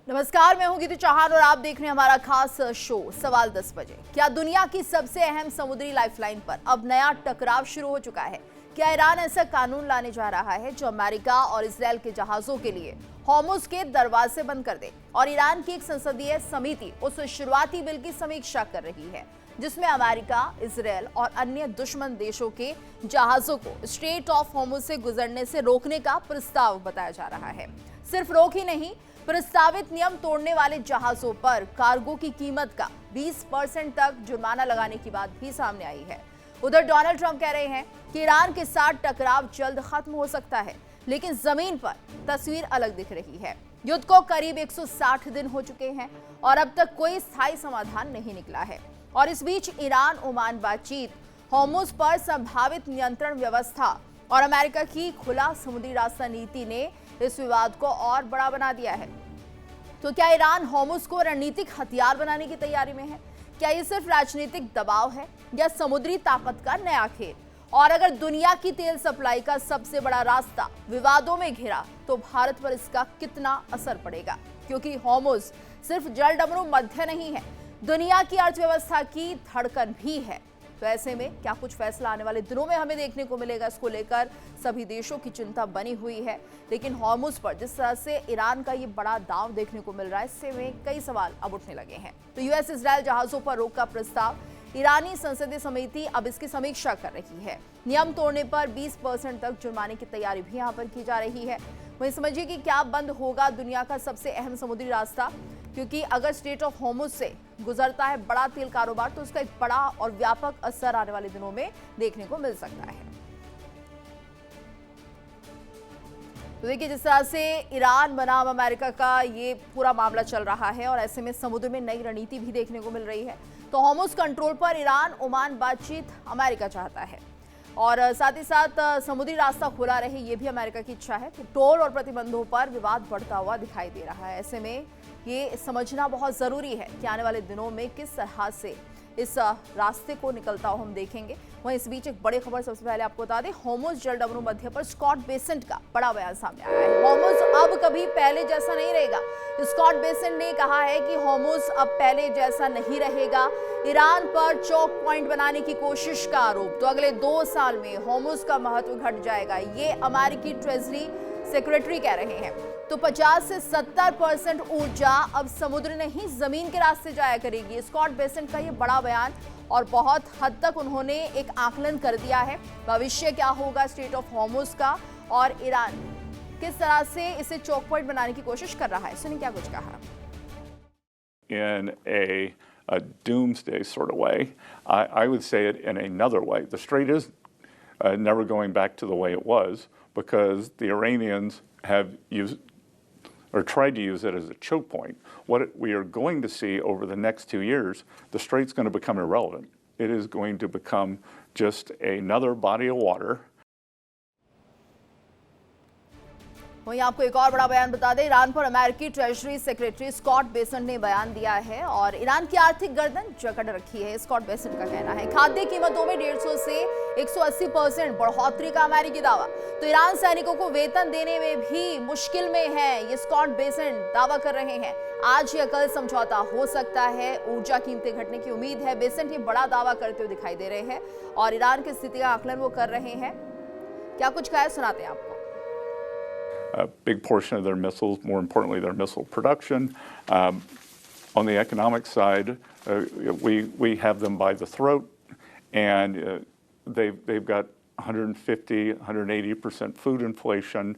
नमस्कार, मैं हूं गीतू चौहान और आप देख रहे हैं हमारा खास शो सवाल 10 बजे। क्या दुनिया की सबसे अहम समुद्री लाइफलाइन पर अब नया टकराव शुरू हो चुका है? क्या ईरान ऐसा कानून लाने जा रहा है जो अमेरिका और इजरायल के जहाजों के लिए हॉर्मुज के दरवाजे बंद कर दे? और ईरान की एक संसदीय समिति उस शुरुआती बिल की समीक्षा कर रही है जिसमें अमेरिका, इजरायल और अन्य दुश्मन देशों के जहाजों को स्ट्रेट ऑफ हॉर्मुज से गुजरने से रोकने का प्रस्ताव बताया जा रहा है। सिर्फ रोक ही नहीं, प्रस्तावित नियम तोड़ने वाले जहाजों पर कार्गो की कीमत का 20% तक जुर्माना लगाने की बात भी सामने आई है। उधर डोनाल्ड ट्रंप कह रहे हैं कि ईरान के साथ टकराव जल्द खत्म हो सकता है, लेकिन जमीन पर तस्वीर अलग दिख रही है। युद्ध को करीब 160 दिन हो चुके हैं और अब तक कोई स्थायी समाधान नहीं निकला है। और इस बीच ईरान ओमान बातचीत, हॉर्मुज पर संभावित नियंत्रण व्यवस्था और अमेरिका की खुला समुद्री रास्ता नीति ने इस विवाद को और बड़ा बना दिया है। तो क्या ईरान हॉर्मुज को रणनीतिक हथियार बनाने की तैयारी में है? क्या ये सिर्फ राजनीतिक दबाव है या समुद्री ताकत का नया खेल? और अगर दुनिया की तेल सप्लाई का सबसे बड़ा रास्ता विवादों में घिरा तो भारत पर इसका कितना असर पड़ेगा? क्योंकि हॉर्मुज सिर्फ जलडमरू मध्य नहीं है, दुनिया की अर्थव्यवस्था की धड़कन भी है। तो ऐसे में क्या कुछ फैसला आने वाले दिनों में हमें देखने को मिलेगा, इसको लेकर सभी देशों की चिंता बनी हुई है। लेकिन हॉर्मुज पर जिस तरह से ईरान का ये बड़ा दांव देखने को मिल रहा है, इससे में कई सवाल अब उठने लगे हैं। तो यूएस इजरायल जहाजों पर रोक का प्रस्ताव, ईरानी संसदीय समिति अब इसकी समीक्षा कर रही है। नियम तोड़ने पर 20% तक जुर्माने की तैयारी भी यहाँ पर की जा रही है। वहीं समझिए कि क्या बंद होगा दुनिया का सबसे अहम समुद्री रास्ता, क्योंकि अगर स्ट्रेट ऑफ हॉर्मुज से गुजरता है बड़ा तेल कारोबार तो उसका एक बड़ा और व्यापक असर आने वाले दिनों में देखने को मिल सकता है। तो देखिए, जिस तरह से ईरान बनाम अमेरिका का ये पूरा मामला चल रहा है और ऐसे में समुद्र में नई रणनीति भी देखने को मिल रही है। तो हॉर्मुज कंट्रोल पर ईरान ओमान बातचीत अमेरिका चाहता है और साथ ही साथ समुद्री रास्ता खुला रहे, ये भी अमेरिका की इच्छा है। तो टोल और प्रतिबंधों पर विवाद बढ़ता हुआ दिखाई दे रहा है। ऐसे में ये समझना बहुत जरूरी है कि आने वाले दिनों में किस तरह से इस रास्ते को निकलता हो हम देखेंगे। वहीं इस बीच एक बड़ी खबर सबसे पहले आपको बता दें, हॉर्मुज जलडमरू मध्य पर स्कॉट बेसेंट का बड़ा बयान सामने आया है। हॉर्मुज अब कभी पहले जैसा नहीं रहेगा। स्कॉट बेसेंट ने कहा है कि हॉर्मुज अब पहले जैसा नहीं रहेगा। ईरान पर चौक पॉइंट बनाने की कोशिश का आरोप, तो अगले 2 साल में हॉर्मुज का महत्व घट जाएगा, ये अमेरिकी ट्रेजरी सेक्रेटरी कह रहे हैं। तो 50 से 70% ऊर्जा अब समुद्र नहीं जमीन के रास्ते जाया करेगी। स्कॉट बेसेंट का ये बड़ा बयान और बहुत हद तक उन्होंने एक आकलन कर दिया है भविष्य क्या होगा स्ट्रेट ऑफ हॉर्मुज का और ईरान किस तरह से इसे चौक पॉइंट बनाने की कोशिश कर रहा है। सुनिए क्या कुछ कहा। In a doomsday sort of way, I would say it in another way. The strait is never going back to the way it was because the Iranians have used or tried to use it as a choke point. What we are going to see over the next 2 years, the strait's going to become irrelevant. It is going to become just another body of water. वहीं आपको एक और बड़ा बयान बता दें, Iran पर अमेरिकी ट्रेजरी सेक्रेटरी स्कॉट बेसेंट ने बयान दिया है और ईरान की आर्थिक गर्दन जकड़ रखी है, स्कॉट बेसेंट का कहना है। खाद्य कीमतों में 150 से 180% बढ़ोतरी का अमेरिकी दावा। तो ईरान सैनिकों को वेतन देने में भी मुश्किल में है, ये स्कॉट बेसेंट दावा कर रहे हैं। आज या कल समझौता हो सकता है, ऊर्जा कीमतें घटने की उम्मीद है। बेसेंट ये बड़ा दावा करते हुए दिखाई दे रहे हैं और ईरान की स्थिति का आकलन वो कर रहे हैं। क्या कुछ कहा है, सुनाते हैं आपको। A big portion of their missiles, more importantly, their missile production. On the economic side, we have them by the throat, and they've got 150, 180% food inflation,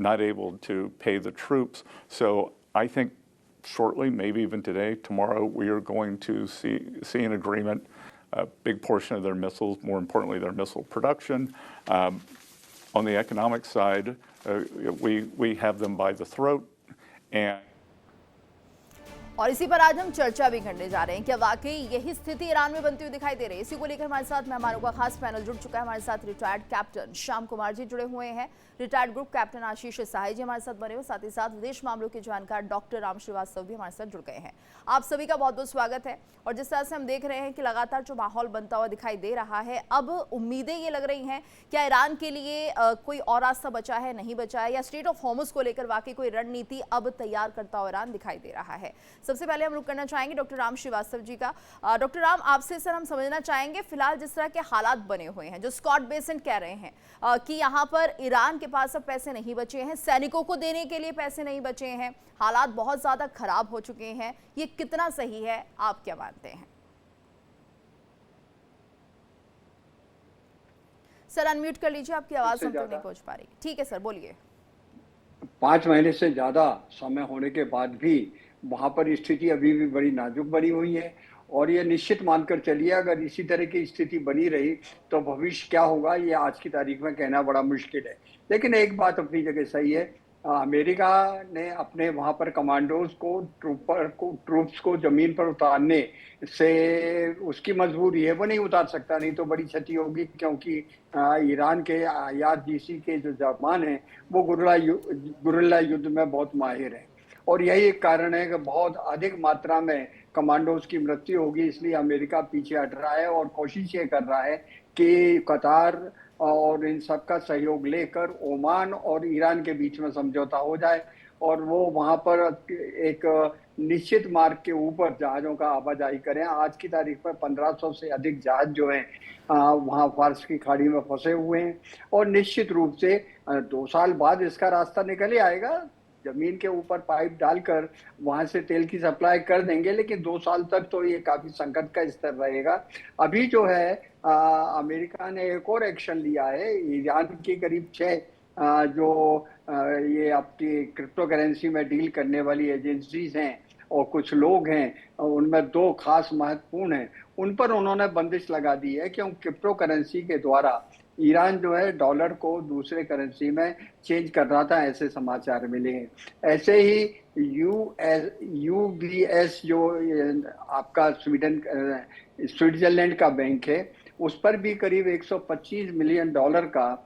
not able to pay the troops. So I think shortly, maybe even today, tomorrow, we are going to see an agreement. A big portion of their missiles, more importantly, their missile production. On the economic side, we have them by the throat, and और इसी पर आज हम चर्चा भी करने जा रहे हैं। क्या वाकई यही स्थिति ईरान में बनती हुई दिखाई दे रही है? इसी को लेकर हमारे साथ मेहमानों का खास पैनल जुड़ चुका है। हमारे साथ रिटायर्ड कैप्टन श्याम कुमार जी जुड़े हुए हैं, रिटायर्ड ग्रुप कैप्टन आशीष साही जी हमारे साथ बने हुए, साथ ही साथ विदेश मामलों के जानकार डॉक्टर राम श्रीवास्तव भी हमारे साथ जुड़ गए हैं। आप सभी का बहुत बहुत स्वागत है। और जिस तरह से हम देख रहे हैं कि लगातार जो माहौल बनता हुआ दिखाई दे रहा है, अब उम्मीदें ये लग रही हैं क्या ईरान के लिए कोई और रास्ता बचा है, नहीं बचा है, या स्ट्रेट ऑफ हॉर्मुज को लेकर वाकई कोई रणनीति अब तैयार करता हुआ ईरान दिखाई दे रहा है? सबसे पहले हम रुक करना चाहेंगे डॉक्टर राम श्रीवास्तव जी का। डॉक्टर राम, आपसे सर हम समझना चाहेंगे फिलहाल जिस तरह के हालात बने हुए हैं, जो स्कॉट बेसेंट कह रहे हैं कि यहाँ पर ईरान के पास अब पैसे नहीं बचे हैं, सैनिकों को देने के लिए पैसे नहीं बचे हैं, हालात बहुत ज्यादा खराब हो चुके हैं, ये कितना सही है, आप क्या मानते हैं? सर अनम्यूट कर लीजिए, आपकी आवाज हम तक नहीं पहुंच पा रही। ठीक है सर, बोलिए। 5 महीने से ज्यादा समय होने के बाद भी वहां पर स्थिति अभी भी बड़ी नाजुक बनी हुई है, और ये निश्चित मानकर चलिए अगर इसी तरह की स्थिति बनी रही तो भविष्य क्या होगा ये आज की तारीख में कहना बड़ा मुश्किल है। लेकिन एक बात अपनी जगह सही है, अमेरिका ने अपने वहां पर कमांडोज को ट्रूप्स को जमीन पर उतारने से उसकी मजबूरी है, वो नहीं उतार सकता, नहीं तो बड़ी क्षति होगी, क्योंकि ईरान के IRGC के जो जवान हैं वो गुरिल्ला युद्ध में बहुत माहिर हैं, और यही एक कारण है कि बहुत अधिक मात्रा में कमांडोज की मृत्यु होगी। इसलिए अमेरिका पीछे हट रहा है और कोशिश ये कर रहा है कि कतार और इन सब का सहयोग लेकर ओमान और ईरान के बीच में समझौता हो जाए, और वो वहां पर एक निश्चित मार्ग के ऊपर जहाजों का आवाजाही करें। आज की तारीख में 1500 से अधिक जहाज जो हैं वहां फारस की खाड़ी में फंसे हुए हैं, और निश्चित रूप से 2 साल बाद इसका रास्ता निकल ही आएगा। जमीन के ऊपर पाइप डालकर वहां से तेल की सप्लाई कर देंगे, लेकिन 2 साल तक तो ये काफी संकट का स्तर रहेगा। अभी जो है अमेरिका ने एक और एक्शन लिया है, ईरान की करीब 6 जो ये आपकी क्रिप्टो करेंसी में डील करने वाली एजेंसीज हैं और कुछ लोग हैं, उनमें 2 खास महत्वपूर्ण हैं, उन पर उन्होंने बंदिश लगा दी है, क्योंकि क्रिप्टो करेंसी के द्वारा ईरान जो है डॉलर को दूसरे करेंसी में चेंज कर रहा था, ऐसे समाचार मिले हैं। ऐसे ही UBS जो आपका स्विट्जरलैंड का बैंक है, उस पर भी करीब $125 मिलियन का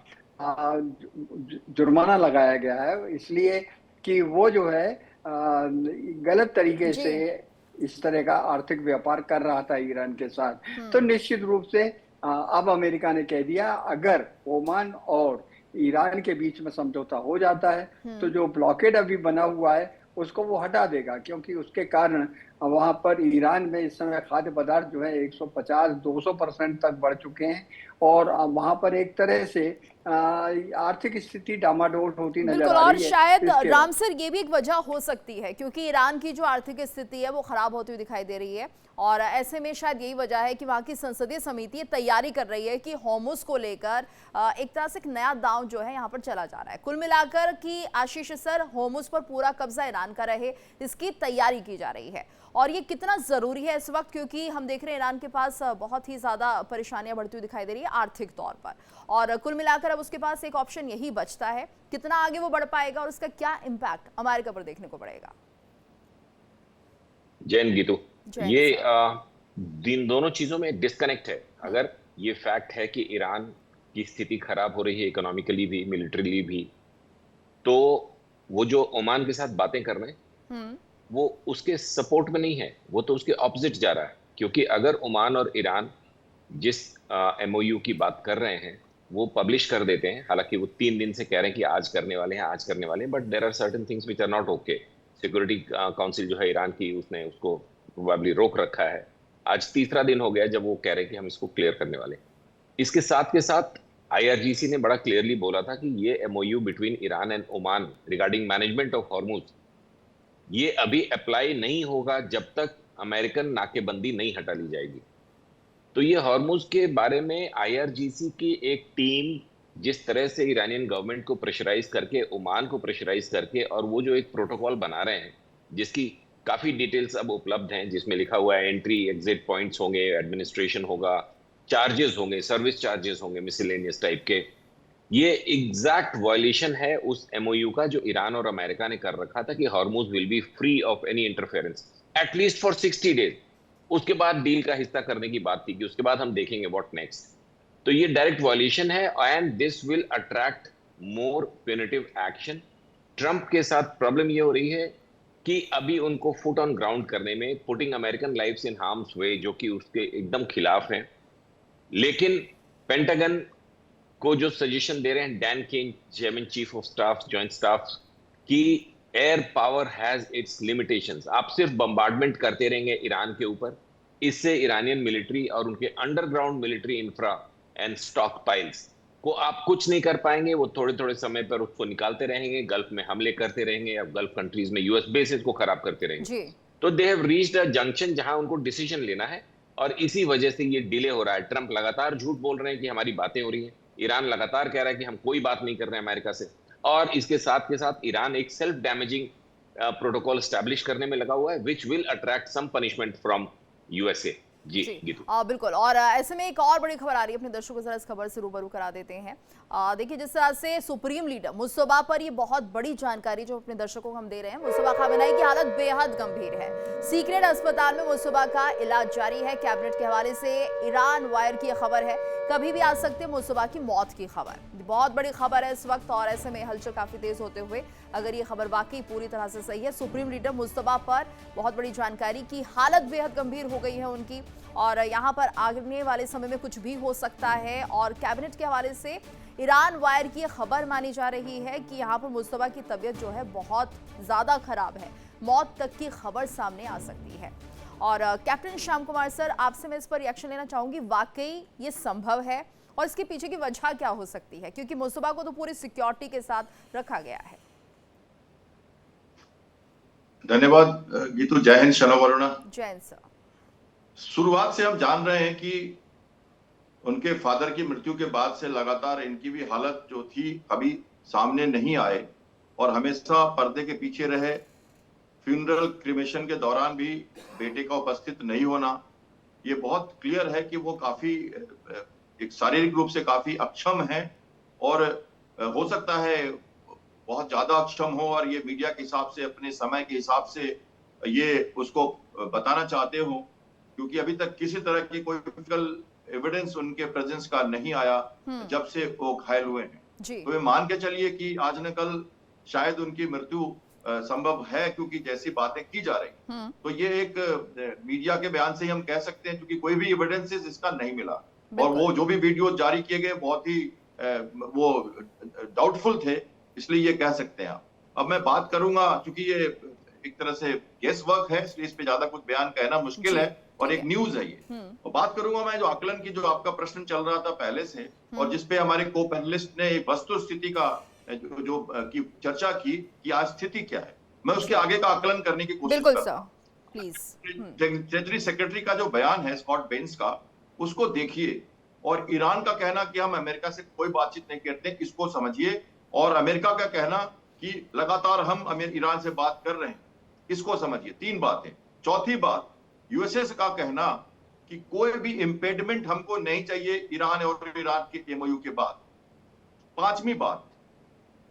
जुर्माना लगाया गया है, इसलिए कि वो जो है गलत तरीके से इस तरह का आर्थिक व्यापार कर रहा था ईरान के साथ। तो निश्चित रूप से अब अमेरिका ने कह दिया अगर ओमान और ईरान के बीच में समझौता हो जाता है तो जो ब्लॉकेड अभी बना हुआ है उसको वो हटा देगा, क्योंकि उसके कारण वहां पर ईरान में इस समय खाद्य पदार्थ जो है 150-200% तक बढ़ चुके हैं, और वहां पर एक तरह से आर्थिक स्थिति डामाडोल होती नजर आ रही है। और शायद राम सर ये भी एक वजह हो सकती है, क्योंकि ईरान की जो आर्थिक स्थिति है वो खराब होती हुई दिखाई दे रही है, और ऐसे में शायद यही वजह है कि वहाँ की संसदीय समिति तैयारी कर रही है कि होर्मुज को लेकर एक तरह से एक नया दांव जो है यहाँ पर चला जा रहा है। कुल मिलाकर कि आशीष सर, होर्मुज पर पूरा कब्जा ईरान का रहे, इसकी तैयारी की जा रही है, और ये कितना जरूरी है इस वक्त, क्योंकि हम देख रहे हैं ईरान के पास बहुत ही ज्यादा परेशानियां बढ़ती हुई दिखाई दे रही है आर्थिक तौर पर, और कुल मिलाकर अब उसके पास एक ऑप्शन यही बचता है। कितना आगे वो बढ़ पाएगा और उसका क्या इम्पैक्ट अमेरिका पर देखने को पड़ेगा? जैन गीतू, ये इन दोनों चीजों में डिस्कनेक्ट है। अगर ये फैक्ट है कि ईरान की स्थिति खराब हो रही है इकोनॉमिकली भी, मिलिट्रीली भी, तो वो जो ओमान के साथ बातें कर रहे हैं वो उसके सपोर्ट में नहीं है, वो तो उसके ऑपोजिट जा रहा है। क्योंकि अगर ओमान और ईरान जिस MOU की बात कर रहे हैं वो पब्लिश कर देते हैं, हालांकि वो 3 दिन से कह रहे हैं कि आज करने वाले हैं, but there are certain things which are not okay. Security council जो है ईरान की, उसने उसको प्रोबेबली रोक रखा है। आज 3रा दिन हो गया जब वो कह रहे हैं कि हम इसको क्लियर करने वाले। इसके साथ के साथ IRGC ने बड़ा क्लियरली बोला था कि ये MOU between Iran and Oman regarding management of Hormuz, ये अभी अप्लाई नहीं होगा जब तक अमेरिकन नाकेबंदी नहीं हटा ली जाएगी। तो ये हॉर्मुज के बारे में IRGC की एक टीम जिस तरह से ईरानियन गवर्नमेंट को प्रेशराइज करके, ओमान को प्रेशराइज करके, और वो जो एक प्रोटोकॉल बना रहे हैं जिसकी काफी डिटेल्स अब उपलब्ध हैं, जिसमें लिखा हुआ है एंट्री एग्जिट पॉइंट्स होंगे, एडमिनिस्ट्रेशन होगा, चार्जेस होंगे, सर्विस चार्जेस होंगे मिसलेनियस टाइप के, ये एग्जैक्ट वायलेशन है उस एमओयू का जो ईरान और अमेरिका ने कर रखा था कि Hormuz will be free of any interference at least for 60 days. उसके बाद डील का हिस्सा करने की बात थी कि उसके बाद हम देखेंगे व्हाट नेक्स्ट। तो ये डायरेक्ट वायलेशन है and this will attract more punitive action. Trump के साथ प्रॉब्लम ये हो रही है कि अभी उनको फुट ऑन ग्राउंड करने में putting American lives in harm's way, जो कि उसके एकदम खिलाफ हैं। लेकिन पेंटागन को जो सजेशन दे रहे हैं Dan Caine, chairman chief of staff joint staff, कि air power has its limitations. आप सिर्फ बम्बार्डमेंट करते रहेंगे ईरान के ऊपर, इससे ईरानियन मिलिट्री और उनके underground military infra and stock piles को आप कुछ नहीं कर पाएंगे। वो थोड़े थोड़े समय पर उसको निकालते रहेंगे, गल्फ में हमले करते रहेंगे, अब गल्फ कंट्रीज में यूएस बेसेस को खराब करते रहेंगे। तो they have reached a junction जहां उनको डिसीजन लेना है, और इसी वजह से ये डिले हो रहा है। ट्रंप लगातार झूठ बोल रहे हैं कि हमारी बातें हो रही हैं, ईरान लगातार कह रहा है कि हम कोई बात नहीं कर रहे हैं अमेरिका से, और इसके साथ के साथ ईरान एक सेल्फ डैमेजिंग प्रोटोकॉल स्टैब्लिश करने में लगा हुआ है, which will attract some punishment from USA. जी बिल्कुल। और ऐसे में एक और बड़ी खबर आ रही है, अपने दर्शकों को जरा इस खबर से रूबरू करा देते हैं। देखिए, जिस तरह से सुप्रीम लीडर मुस्तफा पर ये बहुत बड़ी जानकारी जो अपने दर्शकों को हम दे रहे हैं। मुस्तफा खामेनेई की हालत बेहद गंभीर है, सीक्रेट अस्पताल में मुस्तफा का इलाज जारी है। कैबिनेट के हवाले से ईरान वायर की खबर है, कभी भी आ सकती है मुस्तफा की मौत की खबर। बहुत बड़ी खबर है इस वक्त, और ऐसे में हलचल काफी तेज होते हुए अगर ये खबर वाकई पूरी तरह से सही है, सुप्रीम लीडर मुस्तफा पर बहुत बड़ी जानकारी की हालत बेहद गंभीर हो गई है उनकी, और यहाँ पर आने वाले समय में कुछ भी हो सकता है। और कैबिनेट के हवाले से ईरान वायर की खबर मानी जा रही है कि यहाँ पर मुस्तफा की तबीयत जो है बहुत ज़्यादा खराब है, मौत तक की खबर सामने आ सकती है। और कैप्टन श्याम कुमार सर, आपसे मैं इस पर रिएक्शन लेना चाहूँगी, वाकई ये संभव है और इसके पीछे की वजह क्या हो सकती है, क्योंकि मुस्तफा को तो पूरी सिक्योरिटी के साथ रखा गया है। धन्यवाद गीतू, जय हिंद, शलो वरुणा। जय हिंद सर। शुरुआत से हम जान रहे हैं कि उनके फादर की मृत्यु के बाद से लगातार इनकी भी हालत जो थी कभी सामने नहीं आए और हमेशा पर्दे के पीछे रहे। फ्यूनरल क्रिमेशन के दौरान भी बेटे का उपस्थित नहीं होना, ये बहुत क्लियर है कि वो काफी एक शारीरिक रूप से काफी अक्षम है, और हो सकता है बहुत ज्यादा अक्षम हो और ये मीडिया के हिसाब से, अपने समय के हिसाब से ये उसको बताना चाहते हो, क्योंकि अभी तक किसी तरह की कोई फिजिकल एविडेंस उनके प्रेजेंस का नहीं आया जब से वो घायल हुए हैं। तो ये मान के चलिए कि आज न कल शायद उनकी मृत्यु संभव है, क्योंकि जैसी बातें की जा रही। तो ये एक मीडिया के बयान से ही हम कह सकते हैं, क्योंकि कोई भी एविडेंसेस इसका नहीं मिला, और वो जो भी वीडियो जारी किए गए बहुत ही वो डाउटफुल थे, इसलिए ये कह सकते हैं आप। अब मैं बात करूंगा, क्योंकि ये एक तरह से गेस वर्क है, इसलिए इस पे ज्यादा कुछ बयान कहना मुश्किल है, और एक न्यूज है ये। और बात करूंगा मैं जो आकलन की, जो आपका प्रश्न चल रहा था पहले से, और जिसपे हमारे को पैनलिस्ट ने वस्तु स्थिति का जो की चर्चा की कि आज स्थिति क्या है, मैं उसके आगे का आकलन करने की कोशिश करता हूं। ट्रेजरी सेक्रेटरी का जो बयान है स्कॉट बेंस का, उसको देखिए, और ईरान का कहना कि हम अमेरिका से कोई बातचीत नहीं करते, इसको समझिए, और अमेरिका का कहना कि लगातार हम ईरान से बात कर रहे हैं, इसको समझिए। 3 बातें। चौथी बात, यूएसए का कहना कि कोई भी इंपेडिमेंट हमको नहीं चाहिए ईरान और ईरान के एमओयू के बाद। 5वीं बात,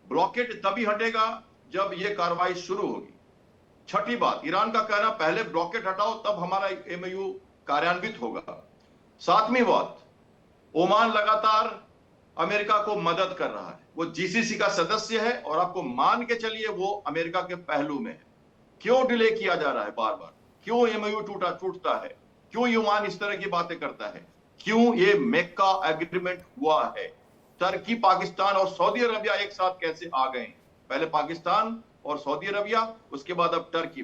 ब्लॉकेड तभी हटेगा जब ये कार्रवाई शुरू होगी। 6ठी बात, ईरान का कहना पहले ब्लॉकेड हटाओ तब हमारा एमओयू कार्यान्वित होगा। 7वीं बात, ओमान लगातार अमेरिका को मदद कर रहा है, वो जीसीसी का सदस्य है, और आपको मान के चलिए वो अमेरिका के पहलू में है। क्यों डिले किया जा रहा है बार बार, क्यों एमओयू टूटता है, क्यों ओमान इस तरह की बातें करता है, क्यों ये मेक्का एग्रीमेंट हुआ है, टर्की, पाकिस्तान और सऊदी अरबिया एक साथ कैसे आ गए? पहले पाकिस्तान और सऊदी अरबिया, उसके बाद अब टर्की।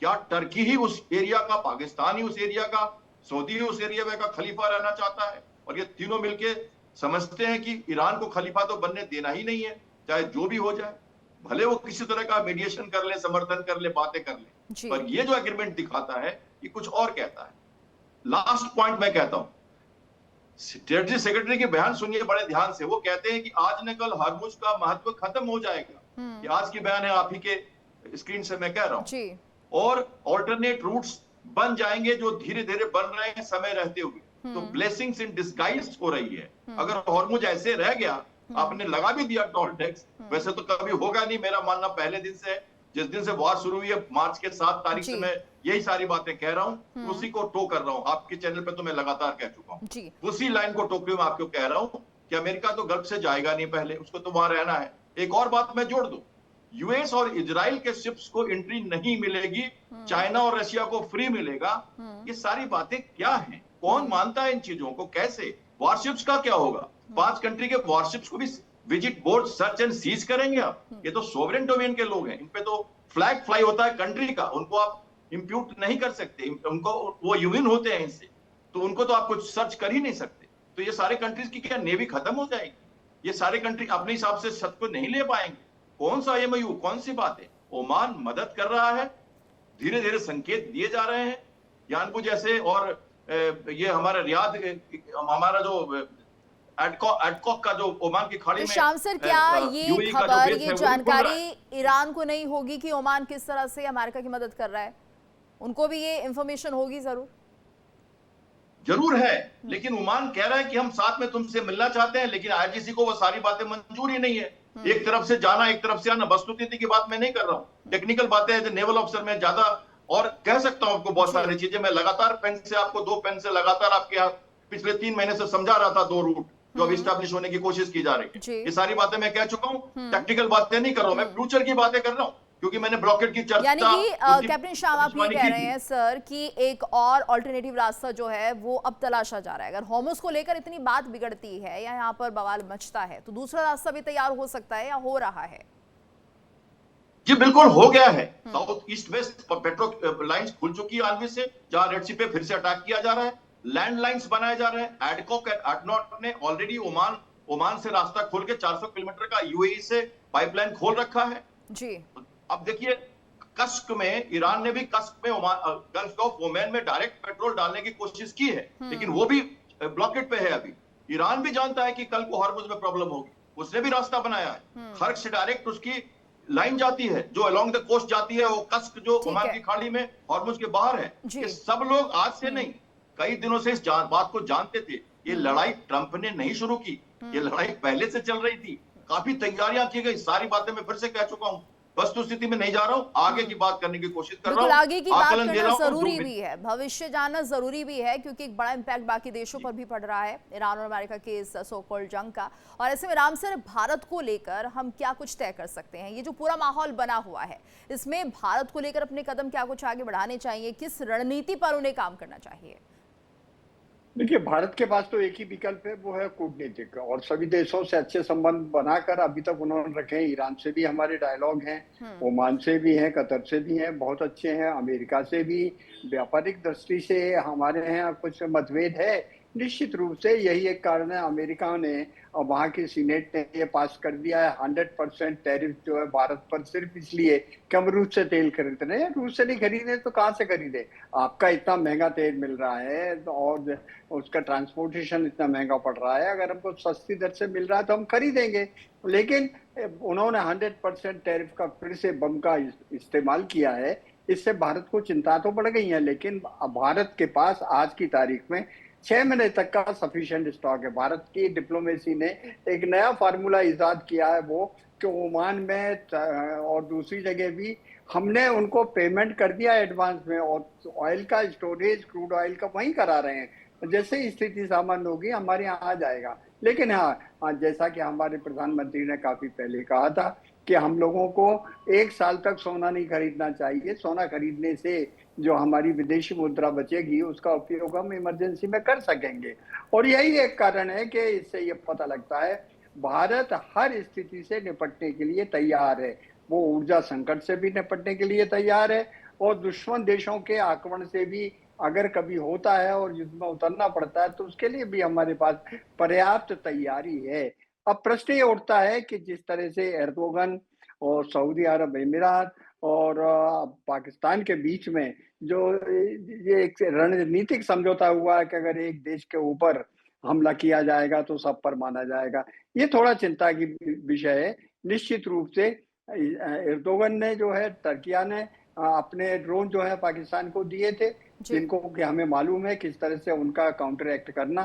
क्या टर्की ही उस एरिया का, पाकिस्तान ही उस एरिया का, सऊदी ही उस एरिया का खलीफा रहना चाहता है? और ये तीनों मिलके समझते हैं कि ईरान को खलीफा तो बनने देना ही नहीं है, चाहे जो भी हो जाए, भले वो किसी तरह का मीडिएशन कर ले, समर्थन कर ले, बातें कर ले, पर ये जो एग्रीमेंट दिखाता है ये कुछ और कहता है। लास्ट पॉइंट मैं कहता हूं, ट्रेजरी सेक्रेटरी के बयान सुनिए बड़े ध्यान से। वो कहते हैं कि आज न कल हॉर्मुज का महत्व खत्म हो जाएगा। ये आज की बयान है, आप ही के स्क्रीन से मैं कह रहा हूं, और ऑल्टरनेट रूट्स बन जाएंगे जो धीरे धीरे बन रहे हैं समय रहते हुए। तो ब्लेसिंग्स इन डिस्गाइज हो रही है। अगर हॉर्मुज ऐसे रह गया आपने लगा भी दिया टोल टैक्स, वैसे तो कभी होगा नहीं, मेरा मानना पहले दिन से, जिस दिन से वॉर शुरू हुई है मार्च के 7 तारीख से मैं यही सारी बातें कह रहा हूँ, उसी को टो कर रहा हूँ। आपके चैनल पे तो मैं लगातार कह चुका हूँ, उसी लाइन को टोकते हुए मैं आपको कह रहा हूँ कि अमेरिका तो गल्फ से जाएगा नहीं, पहले उसको तो वहां रहना है। एक और बात मैं जोड़ दूं, यूएस और इजराइल के शिप्स को एंट्री नहीं मिलेगी, चाइना और रशिया को फ्री मिलेगा। ये सारी बातें क्या हैं? कौन मानता है इन चीजों को? कैसे? वॉरशिप्स का क्या होगा? 5 कंट्री के वॉरशिप्स को भी visit, board, search and seize करेंगे आप? ये तो सोवरेन डोमेन के लोग हैं, इन पे तो फ्लैग फ्लाई होता है कंट्री का, उनको आप इंप्यूट नहीं कर सकते, उनको, वो यूनियन होते हैं इनसे, तो उनको तो आप कुछ सर्च कर ही नहीं सकते। तो ये सारे कंट्रीज की क्या नेवी खत्म हो जाएगी? ये सारे कंट्री अपने हिसाब से सच को नहीं ले पाएंगे। कौन सा एमओयू, कौन सी बात है? ओमान मदद कर रहा है, धीरे धीरे संकेत दिए जा रहे हैं, यानबू जैसे, और ये हमारा रियाद, हमारा जो एडकॉक का जो ओमान की खाड़ी में, श्याम सर, क्या ये खबर, ये जानकारी ईरान को नहीं होगी कि ओमान किस तरह से अमेरिका की मदद कर रहा है? उनको भी ये इंफॉर्मेशन होगी जरूर है, लेकिन ओमान कह रहा है कि हम साथ में तुमसे मिलना चाहते हैं, लेकिन आईजीसी को वो सारी बातें मंजूर ही नहीं है। एक तरफ से जाना, एक तरफ से आना, वस्तुस्थिति की बात मैं नहीं कर रहा हूँ, टेक्निकल बातें हैं, नेवल ऑफिसर में ज्यादा, और कह सकता हूं आपको बहुत सारी चीजें। मैं लगातार पेन से आपको 2 पेन से लगातार आपके यहाँ पिछले 3 महीने से समझा रहा था 2 रूट जो अब इस्टेब्लिश होने की कोशिश की जा रही है। ये सारी बातें मैं कह चुका हूँ, टेक्निकल बातें नहीं कर रहा हूँ, मैं फ्यूचर की बातें कर रहा हूँ, क्योंकि मैंने ब्लॉकेट की चर्चा, यानी कि कैप्टन शाम आप ये कह रहे हैं सर कि एक और अल्टरनेटिव रास्ता जो है वो अब तलाशा जा रहा है। अगर होर्मुज को लेकर इतनी बात बिगड़ती है या यहाँ पर बवाल मचता है, तो दूसरा रास्ता भी तैयार हो सकता है या हो रहा है? जी बिल्कुल हो गया है। South east west petro lines खुल चुकी है आलवी से, जहां रेड सी पे फिर से अटैक किया जा रहा है, लैंड लाइंस बनाए जा रहे हैं। एडकॉक एंड एडनॉट ने ऑलरेडी ओमान से रास्ता खोल के 400 किलोमीटर का यूएई से पाइपलाइन खोल रखा है जी। अब देखिए, कस्क में, ईरान ने भी कस्क में गल्फ ऑफ ओमान में डायरेक्ट पेट्रोल डालने की कोशिश की है, लेकिन वो भी ब्लॉकेट पे है अभी। ईरान भी जानता है कि कल को हॉर्मुज में प्रॉब्लम होगी, उसने भी रास्ता बनाया है। खर्क से डायरेक्ट उसकी लाइन जाती है जो अलोंग द कोस्ट जाती है, वो कस्क जो ओमान की खाड़ी में हॉर्मुज के बाहर है। ये सब लोग आज से नहीं, कई दिनों से इस बात को जानते थे। ये लड़ाई ट्रंप ने नहीं शुरू की, ये लड़ाई पहले से चल रही थी, काफी तैयारियां की गई। सारी बातें मैं फिर से कह चुका हूं, वस्तुस्थिति में नहीं जा रहा हूं, आगे की बात करने की कोशिश कर रहा हूं। आगे की बात करना जरूरी भी है, भविष्य जानना जरूरी भी है, क्योंकि एक बड़ा इंपैक्ट बाकी देशों पर भी पड़ रहा है ईरान और अमेरिका के इस सो कॉल्ड जंग का। और ऐसे में राम सर, भारत को लेकर हम क्या कुछ तय कर सकते हैं? ये जो पूरा माहौल बना हुआ है, इसमें भारत को लेकर अपने कदम क्या कुछ आगे बढ़ाने चाहिए? किस रणनीति पर उन्हें काम करना चाहिए? देखिए, भारत के पास तो एक ही विकल्प है, वो है कूटनीतिक, और सभी देशों से अच्छे संबंध बनाकर अभी तक उन्होंने रखे हैं। ईरान से भी हमारे डायलॉग हैं, ओमान से भी हैं, कतर से भी हैं, बहुत अच्छे हैं। अमेरिका से भी व्यापारिक दृष्टि से हमारे यहाँ कुछ मतभेद है। निश्चित रूप से यही एक कारण है, अमेरिका ने और वहाँ की सीनेट ने ये पास कर दिया है 100% टैरिफ जो है भारत पर, सिर्फ इसलिए कि हम रूस से तेल खरीद रहे हैं। रूस से नहीं खरीदे तो कहाँ से खरीदे? आपका इतना महंगा तेल मिल रहा है और उसका ट्रांसपोर्टेशन इतना महंगा पड़ रहा है, अगर हमको सस्ती दर से मिल रहा है तो हम खरीदेंगे। लेकिन उन्होंने 100% टैरिफ का फिर से बम का इस्तेमाल किया है। इससे भारत को चिंता तो बढ़ गई है, लेकिन भारत के पास आज की तारीख में 6 महीने तक का सफिशिएंट स्टॉक है। भारत की डिप्लोमेसी ने एक नया फार्मूला इजाद किया है, वो कि ओमान में और दूसरी जगह भी हमने उनको पेमेंट कर दिया एडवांस में, और ऑयल का स्टोरेज, क्रूड ऑयल का वहीं करा रहे हैं। जैसे स्थिति सामान्य होगी हमारे यहाँ आ जाएगा। लेकिन हाँ, जैसा कि हमारे प्रधानमंत्री ने काफी पहले कहा था कि हम लोगों को 1 साल तक सोना नहीं खरीदना चाहिए। सोना खरीदने से जो हमारी विदेशी मुद्रा बचेगी उसका उपयोग हम इमरजेंसी में कर सकेंगे। और यही एक कारण है कि इससे ये पता लगता है भारत हर स्थिति से निपटने के लिए तैयार है। वो ऊर्जा संकट से भी निपटने के लिए तैयार है, और दुश्मन देशों के आक्रमण से भी अगर कभी होता है और युद्ध में उतरना पड़ता है तो उसके लिए भी हमारे पास पर्याप्त तैयारी है। अब प्रश्न ये उठता है कि जिस तरह से एर्दोगन और सऊदी अरब अमीरात और पाकिस्तान के बीच में जो ये एक रणनीतिक समझौता हुआ है कि अगर एक देश के ऊपर हमला किया जाएगा तो सब पर माना जाएगा, ये थोड़ा चिंता की विषय है। निश्चित रूप से एर्दोगन ने जो है, टर्किया ने अपने ड्रोन जो है पाकिस्तान को दिए थे, जिनको कि हमें मालूम है किस तरह से उनका काउंटर एक्ट करना।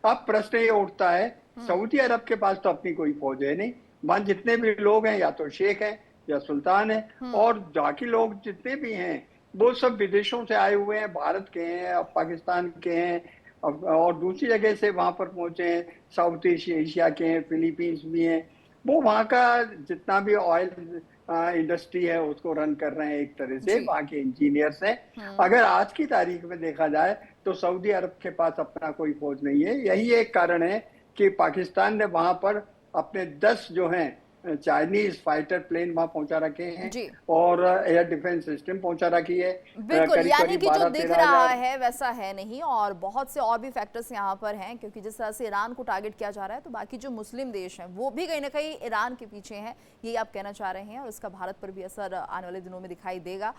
अब प्रश्न ये उठता है सऊदी अरब के पास तो अपनी कोई फौज है नहीं, वहां जितने भी लोग हैं या तो शेख हैं या सुल्तान है, और बाकी लोग जितने भी हैं वो सब विदेशों से आए हुए हैं, भारत के हैं, पाकिस्तान के हैं, और दूसरी जगह से वहां पर पहुंचे हैं, साउथ एशिया के हैं, फिलीपींस भी हैं। वो वहाँ का जितना भी ऑयल इंडस्ट्री है उसको रन कर रहे हैं एक तरह से, वहाँ के इंजीनियर्स हैं। अगर आज की तारीख में देखा जाए तो सऊदी अरब के पास अपना कोई फौज नहीं है। यही एक कारण है कि पाकिस्तान ने वहां पर अपने 10 जो हैं चाइनीज फाइटर प्लेन वहां पहुंचा रखे हैं और एयर डिफेंस सिस्टम पहुंचा रखी है। बिल्कुल, यानी कि जो दिख रहा है वैसा है नहीं, और बहुत से और भी फैक्टर्स यहाँ पर हैं, क्योंकि जिस तरह से ईरान को टारगेट किया जा रहा है तो बाकी जो मुस्लिम देश हैं वो भी कहीं ना कहीं ईरान के पीछे हैं, यही आप कहना चाह रहे हैं, और इसका भारत पर भी असर आने वाले दिनों में दिखाई देगा।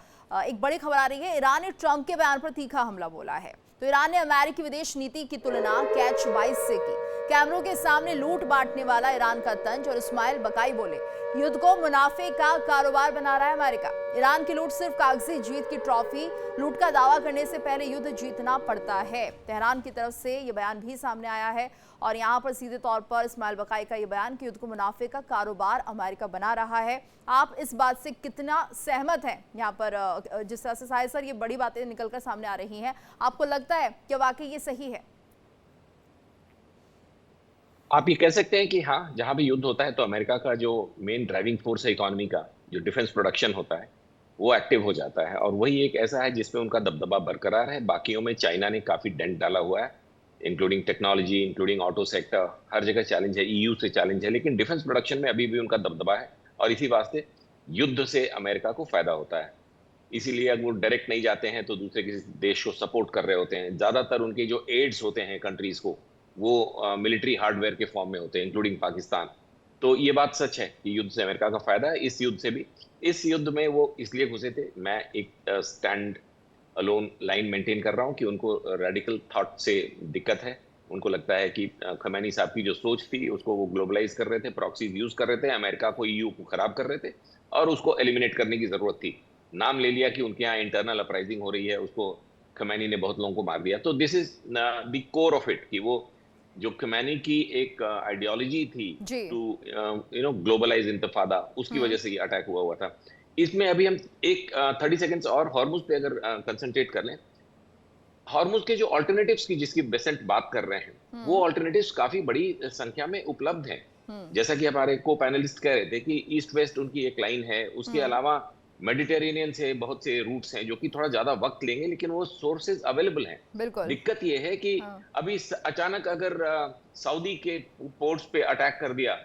एक बड़ी खबर आ रही है, ईरान ने ट्रंप के बयान पर तीखा हमला बोला है। तो ईरान ने अमेरिकी विदेश नीति की तुलना कैच 22 से की। कैमरों के सामने लूट बांटने वाला ईरान का तंज, और इस्माइल बकाई बोले युद्ध को मुनाफे का कारोबार बना रहा है अमेरिका। ईरान की लूट सिर्फ कागजी जीत की ट्रॉफी, लूट का दावा करने से पहले युद्ध जीतना पड़ता है। तेहरान की तरफ से ये बयान भी सामने आया है, और यहाँ पर सीधे तौर पर इस्माइल बकाई का ये बयान कि युद्ध को मुनाफे का कारोबार अमेरिका बना रहा है। आप इस बात से कितना सहमत हैं? यहाँ पर जिस तरह से साहिद सर ये बड़ी बातें निकलकर सामने आ रही हैं, आपको लगता है कि वाकई ये सही है? आप ये कह सकते हैं कि हाँ, जहां भी युद्ध होता है तो अमेरिका का जो मेन ड्राइविंग फोर्स है इकोनॉमी का, जो डिफेंस प्रोडक्शन होता है, वो एक्टिव हो जाता है, और वही एक ऐसा है जिसमें उनका दबदबा बरकरार है। बाकियों में चाइना ने काफी डेंट डाला हुआ है, including technology, including auto sector, हर जगह चैलेंज है, ईयू से चैलेंज है, लेकिन डिफेंस प्रोडक्शन में अभी भी उनका दबदबा है, और इसी वास्ते युद्ध से अमेरिका को फायदा होता है। इसीलिए अगर वो डायरेक्ट नहीं जाते हैं तो दूसरे किसी देश को सपोर्ट कर रहे होते हैं। ज्यादातर उनके जो एड्स होते हैं कंट्रीज को, वो मिलिट्री हार्डवेयर के फॉर्म में होते हैं, इंक्लूडिंग पाकिस्तान। तो ये बात सच है कि युद्ध से अमेरिका का फायदा है। इस युद्ध से भी, इस युद्ध में वो इसलिए घुसे थे, मैं एक स्टैंड अलोन लाइन मेंटेन कर रहा हूं कि उनको रेडिकल थॉट से दिक्कत है। उनको लगता है कि खमैनी साहब की जो सोच थी उसको वो ग्लोबलाइज कर रहे थे, प्रॉक्सीज यूज कर रहे थे, अमेरिका को, ईयू को खराब कर रहे थे, और उसको एलिमिनेट करने की जरूरत थी। नाम ले लिया कि उनके यहाँ इंटरनल अपराइजिंग हो रही है, उसको खमैनी ने बहुत लोगों को मार दिया। तो this is the core of it, कि वो जो खमैनी की एक आइडियोलॉजी थी टू ग्लोबलाइज इंतफादा, उसकी वजह से ये अटैक हुआ था। इसमें अभी हम एक 30 सेकेंड्स और हॉर्मुज पे अगर कंसंट्रेट कर लें, हॉर्मुज के जो ऑल्टरनेटिव्स की जिसकी बेसेंट बात कर रहे हैं, वो ऑल्टरनेटिव्स काफी बड़ी संख्या में उपलब्ध हैं। जैसा कि हमारे को पैनलिस्ट कह रहे थे कि ईस्ट वेस्ट उनकी एक लाइन है, उसके अलावा मेडिटेरेनियन से बहुत से रूट्स हैं जो कि थोड़ा ज्यादा वक्त लेंगे, लेकिन वो सोर्सेज अवेलेबल हैं। दिक्कत ये है कि अभी अचानक अगर सऊदी के पोर्ट्स पे अटैक कर दिया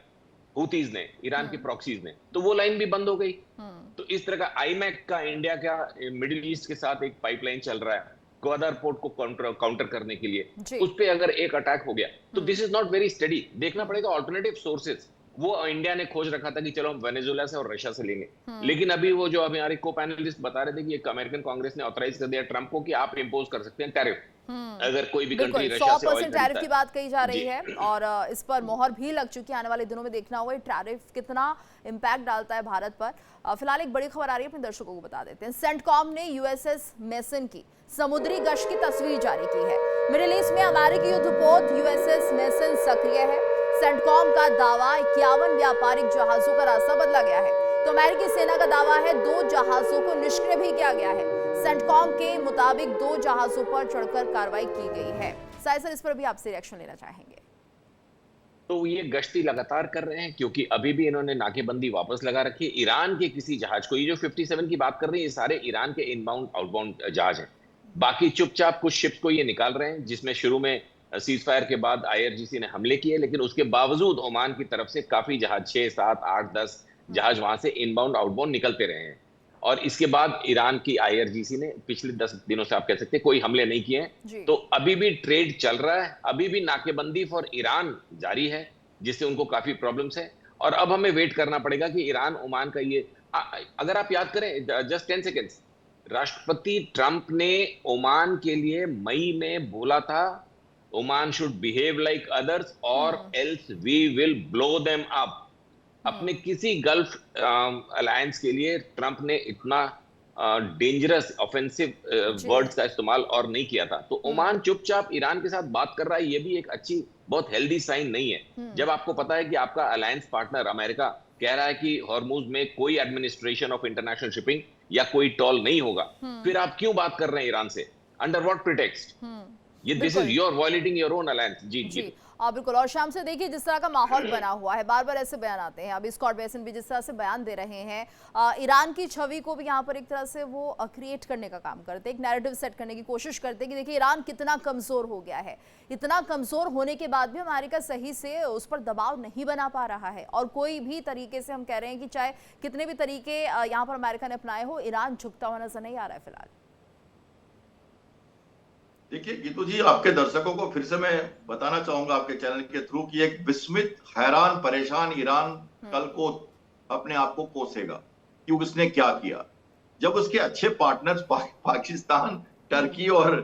हुतीज ने, ईरान के प्रॉक्सीज ने, तो वो लाइन भी बंद हो गई। तो इस तरह का आईमैक का इंडिया का मिडिल ईस्ट के साथ एक पाइपलाइन चल रहा है ग्वादर पोर्ट को काउंटर करने के लिए, उस पे अगर एक अटैक हो गया तो this is not very study. देखना पड़ेगा ऑल्टरनेटिव सोर्सेज। वो इंडिया ने खोज रखा था कि चलो हम वेनेजुएला से और रशिया से लेंगे, लेकिन अभी वो जो हमारे को पैनलिस्ट बता रहे थे कि एक अमेरिकन कांग्रेस ने ऑथराइज कर दिया ट्रंप को कि आप इंपोज कर सकते हैं टैरिफ, अगर कोई भी कंट्री रशिया से 100% टैरिफ की बात कही जा रही है, और इस पर मोहर भी लग चुकी है। आने वाले दिनों में देखना होगा टैरिफ कितना इम्पैक्ट डालता है भारत पर। फिलहाल एक बड़ी खबर आ रही है, अपने दर्शकों को बता देते हैं। सेंटकॉम ने यूएसएस मेसन की समुद्री गश्त की तस्वीर जारी की है। मिडिल ईस्ट में अमेरिकी युद्धपोत यूएसएस मेसन सक्रिय है। सेंटकॉम का दावा 51 व्यापारिक जहाजों का रास्ता बदला गया है, तो अमेरिकी सेना का दावा है 2 जहाजों को निष्क्रिय भी किया गया है। सेंटकॉम के मुताबिक 2 जहाजों पर चढ़कर कार्रवाई की गई है। साहिद सर, इस पर भी आपसे रिएक्शन लेना चाहेंगे। तो ये गश्ती लगातार कर रहे हैं, क्योंकि अभी भी इन्होंने नाकेबंदी वापस लगा रखी है। ईरान के किसी जहाज को, ये जो 57 की बात कर रहे हैं, ये सारे ईरान के इनबाउंड आउटबाउंड जहाज हैं। बाकी चुपचाप कुछ शिप्स को ये निकाल रहे हैं, जिसमें शुरू में सीज फायर के बाद IRGC ने हमले किए, लेकिन उसके बावजूद ओमान की तरफ से काफी जहाज, 6, 7, 8, 10 जहाज वहां से इनबाउंड आउटबाउंड निकलते रहे हैं। और इसके बाद ईरान की IRGC ने पिछले 10 दिनों से, आप कह सकते हैं, कोई हमले नहीं किए हैं। तो अभी भी ट्रेड चल रहा है, अभी भी नाकेबंदी फॉर ईरान जारी है, जिससे उनको काफी प्रॉब्लम्स है। और अब हमें वेट करना पड़ेगा कि ईरान ओमान का ये, अगर आप याद करें, जस्ट 10 सेकेंड्स, राष्ट्रपति ट्रंप ने ओमान के लिए मई में बोला था Oman should behave like others or else we will blow them up. अपने किसी गल्फ अलायंस के लिए ट्रंप ने इतना डेंजरस ऑफेंसिव वर्ड्स का इस्तेमाल और नहीं किया था। तो ओमान चुपचाप ईरान के साथ बात कर रहा है, ये भी एक अच्छी बहुत हेल्दी साइन नहीं है। जब आपको पता है कि आपका अलायंस पार्टनर अमेरिका कह रहा है कि हॉर्मुज में कोई एडमिनिस्ट्रेशन ऑफ इंटरनेशनल शिपिंग या कोई टोल नहीं होगा, फिर आप क्यों बात कर रहे हैं ईरान से? Under what pretext? ये this is your violating your own alliance. जी बिल्कुल। और शाम से देखिए जिस तरह का माहौल बना हुआ है, बार बार ऐसे बयान आते हैं। अभी स्कॉट बेसन भी जिस तरह से बयान दे रहे हैं, ईरान की छवि को भी यहाँ पर एक तरह से वो क्रिएट करने का काम करते हैं, एक नैरेटिव सेट करने की कोशिश करते हैं कि देखिए ईरान कितना कमजोर हो गया है। इतना कमजोर होने के बाद भी अमेरिका सही से उस पर दबाव नहीं बना पा रहा है, और कोई भी तरीके से हम कह रहे हैं कि चाहे कितने भी तरीके यहाँ पर अमेरिका ने अपनाए हो, ईरान झुकता हुआ नजर नहीं आ रहा है फिलहाल। देखिए गीतू जी, आपके दर्शकों को फिर से मैं बताना चाहूंगा आपके चैनल के थ्रू कि एक विस्मित, हैरान, परेशान ईरान कल को अपने आप को कोसेगा कि उसने क्या किया। जब उसके अच्छे पार्टनर्स पाकिस्तान, टर्की और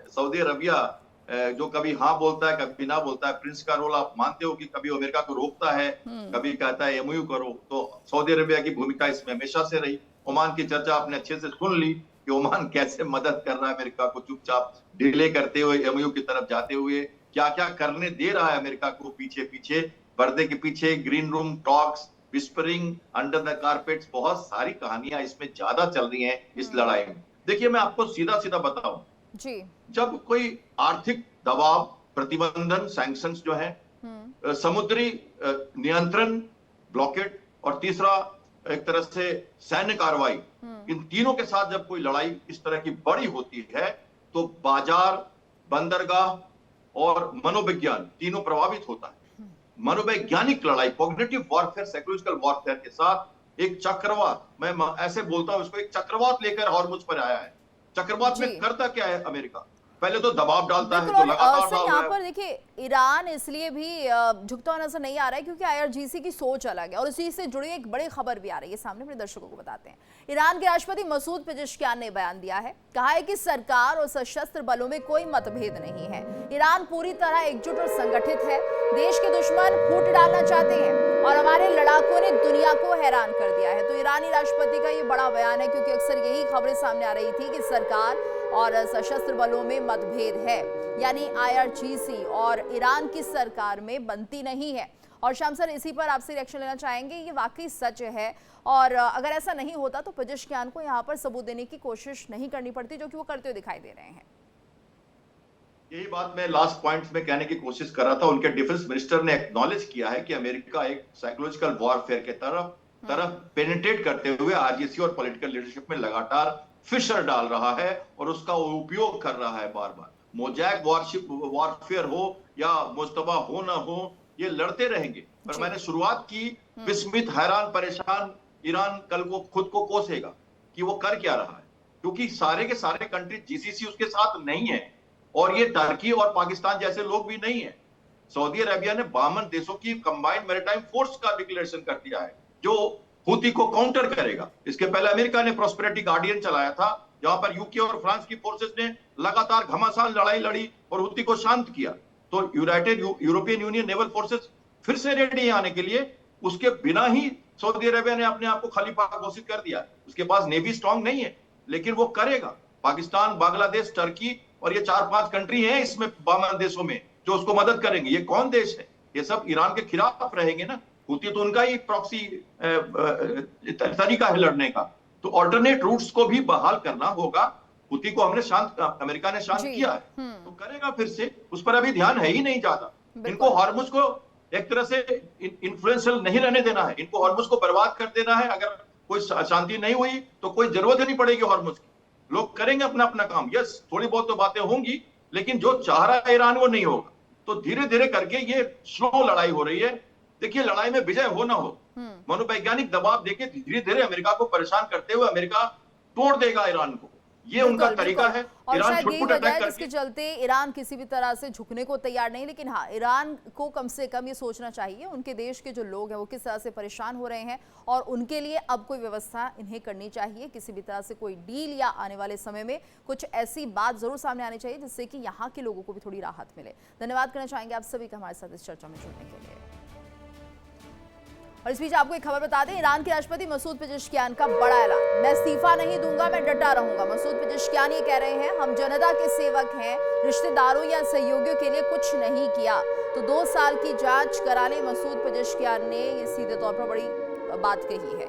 सऊदी अरबिया, जो कभी हाँ बोलता है कभी ना बोलता है, प्रिंस का रोल आप मानते हो कि कभी अमेरिका को रोकता है, कभी कहता है एमओयू करो, तो सऊदी अरबिया की भूमिका इसमें हमेशा से रही। ओमान की चर्चा आपने अच्छे से सुन ली कि ओमान कैसे मदद कर रहा है अमेरिका को, चुपचाप डिले करते हुए एमओयू की तरफ जाते हुए, क्या क्या करने दे रहा है अमेरिका को पीछे पीछे, पर्दे के पीछे, green room talks, whispering under the carpets, बहुत सारी कहानियां इसमें ज्यादा चल रही हैं इस लड़ाई में। देखिए मैं आपको सीधा सीधा बताऊं जी, जब कोई आर्थिक दबाव, प्रतिबंधन, सैंक्शंस जो है, समुद्री नियंत्रण, ब्लॉकेट, और तीसरा एक तरह से सैन्य कार्रवाई, इन तीनों के साथ जब कोई लड़ाई इस तरह की बड़ी होती है तो बाजार, बंदरगाह और मनोविज्ञान तीनों प्रभावित होता है। मनोवैज्ञानिक लड़ाई, कॉग्निटिव वॉरफेयर, साइकोलॉजिकल वॉरफेयर के साथ एक चक्रवात, मैं ऐसे बोलता हूं इसको, एक चक्रवात लेकर हॉर्मुज पर आया है। चक्रवात में करता क्या है अमेरिका? पहले तो दबाव डालता है, जो लगातार डाल रहा है। पर देखिए ईरान इसलिए भी झुकता हुआ नजर नहीं आ रहा है क्योंकि आईआरजीसी की सोच अलग है, और उसी से जुड़ी एक बड़ी खबर भी आ रही है सामने, अपने दर्शकों को बताते हैं। ईरान के राष्ट्रपति मसूद पेजेश्कियान ने बयान दिया है, कहा है कि सरकार और सशस्त्र बलों में कोई मतभेद नहीं है, ईरान पूरी तरह एकजुट और संगठित है, देश के दुश्मन फूट डालना चाहते हैं और हमारे लड़ाकों ने दुनिया को हैरान कर दिया है। तो ईरानी राष्ट्रपति का ये बड़ा बयान है, क्योंकि अक्सर यही खबरें सामने आ रही थी कि सरकार और सशस्त्र बलों में मतभेद है, यानी आईआरजीसी और ईरान की सरकार में बनती नहीं है। और शाम सर इसी पर आपसे रिएक्शन लेना चाहेंगे, ये वाकई सच है? और अगर ऐसा नहीं होता तो पेजेश्कियान को यहाँ पर सबूत देने की कोशिश नहीं करनी पड़ती, जो कि वो करते हुए दिखाई दे रहे हैं। यही बात मैं लास्ट पॉइंट्स में कहने की कोशिश कर रहा था। उनके डिफेंस मिनिस्टर ने एक्नॉलेज किया है कि अमेरिका एक साइकोलॉजिकल वॉरफेयर के तरफ पेनिट्रेट करते हुए आरजीसी और पॉलिटिकल लीडरशिप में लगातार फिशर डाल रहा है और उसका उपयोग कर रहा है बार बार। मोजैक वॉरफेयर हो या मुस्तबा हो ना हो, ये लड़ते रहेंगे। पर मैंने शुरुआत की, विस्मित, हैरान, परेशान ईरान कल को खुद को कोसेगा कि वो कर क्या रहा है, क्योंकि सारे के सारे कंट्री जीसीसी उसके साथ नहीं है, और ये टर्की और पाकिस्तान जैसे लोग भी नहीं है। सऊदी अरेबिया ने 52 देशों की कंबाइंड मैरीटाइम फोर्स का डिक्लेरेशन कर दिया है जो हुती को काउंटर करेगा। इसके पहले अमेरिका ने प्रॉस्पेरिटी गार्डियन चलाया था, जहां पर यूके और फ्रांस की फोर्सेस ने लगातार घमासान लड़ाई लड़ी और हुती को शांत किया। तो United European union naval forces फिर से रेडी आने के लिए, उसके बिना ही सऊदी अरेबिया ने अपने आप को खलीफा घोषित कर दिया। उसके पास नेवी स्ट्रांग नहीं है, लेकिन वो करेगा। पाकिस्तान, बांग्लादेश, टर्की और ये 4-5 कंट्री हैं इसमें 52 देशों में जो उसको मदद करेंगे। ये कौन देश है? ये सब ईरान के खिलाफ रहेंगे ना। हुती तो उनका ही प्रॉक्सी तरीका है लड़ने का। तो ऑल्टरनेट रूट्स को भी बहाल करना होगा। हुती को हमने अमेरिका ने शांत किया है, तो करेगा फिर से। उस पर अभी ध्यान है ही नहीं ज्यादा। इनको हॉर्मुज को एक तरह से इन्फ्लुएंशियल नहीं रहने देना है, इनको हॉर्मुज को बर्बाद कर देना है। अगर कोई शांति नहीं हुई तो कोई जरूरत ही नहीं पड़ेगी हॉर्मुज की, लोग करेंगे अपना अपना काम। यस, थोड़ी बहुत तो बातें होंगी, लेकिन जो चाह रहा है ईरान वो नहीं होगा। तो धीरे धीरे करके ये स्लो लड़ाई हो रही है। देखिए लड़ाई में विजय हो ना हो, मनोवैज्ञानिक दबाव देके धीरे धीरे अमेरिका को परेशान करते हुए अमेरिका तोड़ देगा ईरान को। ये उनका तरीका है। और शायद यही वजह है जिसके चलते ईरान किसी भी तरह से झुकने को तैयार नहीं। लेकिन हाँ, ईरान को कम से कम ये सोचना चाहिए उनके देश के जो लोग हैं वो किस तरह से परेशान हो रहे हैं, और उनके लिए अब कोई व्यवस्था इन्हें करनी चाहिए। किसी भी तरह से कोई डील या आने वाले समय में कुछ ऐसी बात जरूर सामने आनी चाहिए जिससे कि यहाँ के लोगों को भी थोड़ी राहत मिले। धन्यवाद करना चाहेंगे आप सभी का हमारे साथ इस चर्चा में जुड़ने के लिए। और इस बीच आपको एक खबर बता दें, ईरान के राष्ट्रपति मसूद पेजेश्कियान का बड़ा ऐलान, मैं इस्तीफा नहीं दूंगा, मैं डटा रहूंगा। मसूद पेजेश्कियान ये कह रहे हैं, हम जनता के सेवक हैं, रिश्तेदारों या सहयोगियों के लिए कुछ नहीं किया। तो 2 साल की जांच करा ले, मसूद पेजेश्कियान ने ये सीधे तौर पर बड़ी बात कही है।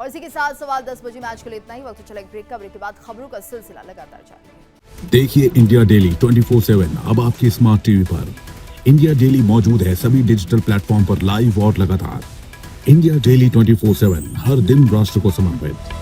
और इसी के साथ सवाल 10 बजे मैच के लिए इतना ही। वक्त चला एक ब्रेक का, ब्रेक के बाद खबरों का सिलसिला लगातार जारी है। देखिए इंडिया डेली 24/7 अब आपकी स्मार्ट टीवी पर। इंडिया डेली मौजूद है सभी डिजिटल प्लेटफॉर्म पर लाइव और लगातार। इंडिया डेली 24/7 हर दिन राष्ट्र को समर्पित।